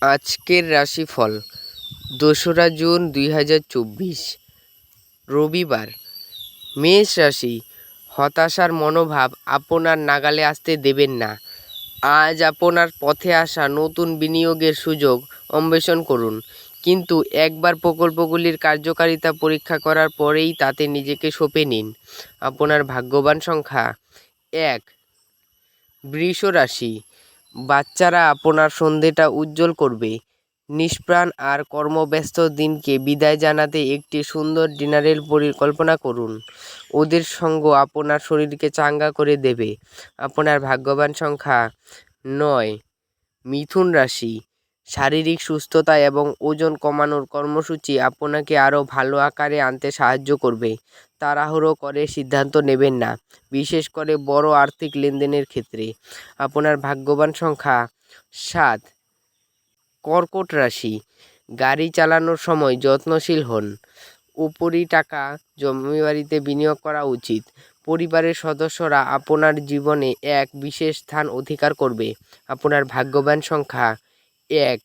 আজকের রাশিফল ২রা জুন ২০২৪ রবিবার। মেষ রাশি, হতাশার মনোভাব আপনার নাগালে আসতে দেবেন না। আজ আপনার পথে আসা নতুন বিনিয়োগের সুযোগ অন্বেষণ করুন, কিন্তু একবার প্রকল্পগুলির কার্যকারিতা পরীক্ষা করার পরেই তাতে নিজেকে সঁপে নিন। আপনার ভাগ্যবান সংখ্যা ১। বৃষ রাশি, বাচ্চারা আপনার সন্ধেটা উজ্জ্বল করবে। নিষ্প্রাণ আর কর্মব্যস্ত দিনকে বিদায় জানাতে একটি সুন্দর ডিনারের পরিকল্পনা করুন। ওদের সঙ্গ আপনার শরীরকে চাঙ্গা করে দেবে। আপনার ভাগ্যবান সংখ্যা ৯। মিথুন রাশি, শারীরিক সুস্থতা এবং ওজন কমানোর কর্মসূচি আপনাকে আরও ভালো আকারে আনতে সাহায্য করবে। তাড়াহুড়ো করে সিদ্ধান্ত নেবেন না, বিশেষ করে বড় আর্থিক লেনদেনের ক্ষেত্রে। আপনার ভাগ্যবান সংখ্যা ৭। কর্কট রাশি, গাড়ি চালানোর সময় যত্নশীল হন। উপরি টাকা জমিবাড়িতে বিনিয়োগ করা উচিত। পরিবারের সদস্যরা আপনার জীবনে এক বিশেষ স্থান অধিকার করবে। আপনার ভাগ্যবান সংখ্যা ১।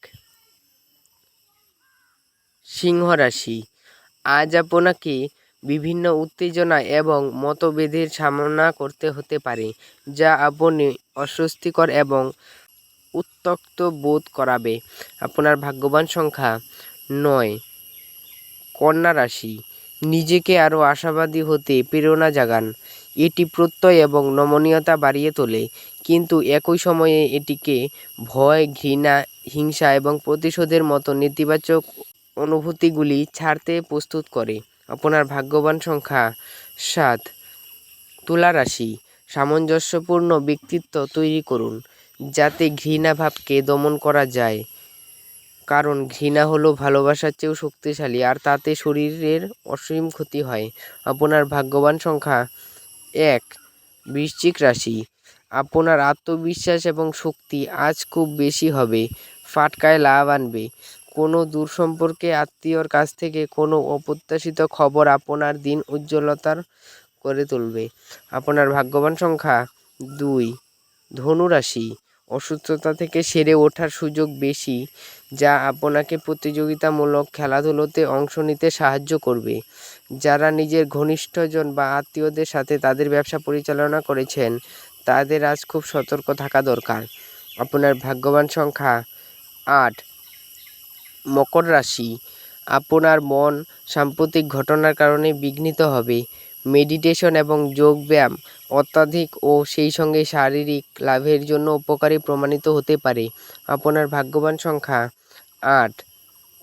সিংহ রাশি, আজ আপনাকে বিভিন্ন উত্তেজনা এবং মতভেদের সামনা করতে হতে পারে, যা আপনি অস্বস্তিকর এবং উত্ত্যক্ত বোধ করাবে। আপনার ভাগ্যবান সংখ্যা ৯। কন্যা রাশি, নিজেকে আরও আশাবাদী হতে প্রেরণা জাগান। এটি প্রত্যয় এবং নমনীয়তা বাড়িয়ে তোলে, কিন্তু একই সময়ে এটিকে ভয়, ঘৃণা, হিংসা এবং প্রতিশোধের মতো নেতিবাচক অনুভূতিগুলি ছাড়তে প্রস্তুত করে। আপনার ভাগ্যবান সংখ্যা ৭। তুলা রাশি, সামঞ্জস্যপূর্ণ ব্যক্তিত্ব তৈরি করুন, যাতে ঘৃণা ভাবকে দমন করা যায়। কারণ ঘৃণা হলো ভালোবাসার চেয়েও শক্তিশালী, আর তাতে শরীরের অসীম ক্ষতি হয়। আপনার ভাগ্যবান সংখ্যা ১। বৃশ্চিক রাশি, আপনার আত্মবিশ্বাস এবং শক্তি আজ খুব বেশি হবে, ফাটকায় লাভ আনবে। কোনো দূর সম্পর্কে আত্মীয়র কাছ থেকে কোনো অপ্রত্যাশিত খবর আপনার দিন উজ্জ্বলতার করে তুলবে। আপনার ভাগ্যবান সংখ্যা ২। ধনু রাশি, অসুস্থতা থেকে সেরে ওঠার সুযোগ বেশি, যা আপনাকে প্রতিযোগিতামূলক খেলাধুলোতে অংশ নিতে সাহায্য করবে। যারা নিজের ঘনিষ্ঠজন বা আত্মীয়দের সাথে তাদের ব্যবসা পরিচালনা করেছেন, তাদের আজ খুব সতর্ক থাকা দরকার। আপনার ভাগ্যবান সংখ্যা ৮। মকর রাশি, আপনার মন সাম্প্রতিক ঘটনার কারণে বিঘ্নিত হবে। মেডিটেশন এবং যোগব্যায়াম অত্যাধিক ও সেই সঙ্গে শারীরিক লাভের জন্য উপকারী প্রমাণিত হতে পারে। আপনার ভাগ্যবান সংখ্যা ৮।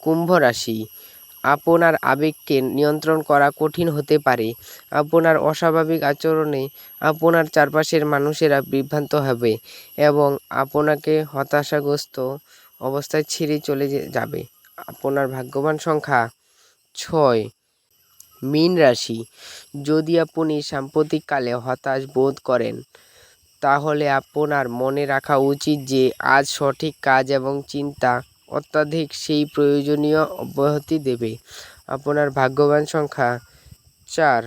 কুম্ভ রাশি, আপনার আবেগকে নিয়ন্ত্রণ করা কঠিন হতে পারে। আপনার অস্বাভাবিক আচরণে আপনার চারপাশের মানুষেরা বিভ্রান্ত হবে এবং আপনাকে হতাশাগ্রস্ত অবস্থায় ছেড়ে চলে যাবে। আপনার ভাগ্যবান সংখ্যা ৬। মীন রাশি, যদি আপনি সাম্প্রতিককালে হতাশ বোধ করেন, তাহলে আপনার মনে রাখা উচিত যে আজ সঠিক কাজ এবং চিন্তা অত্যাধিক সেই প্রয়োজনীয় অব্যাহতি দেবে। আপনার ভাগ্যবান সংখ্যা ৪।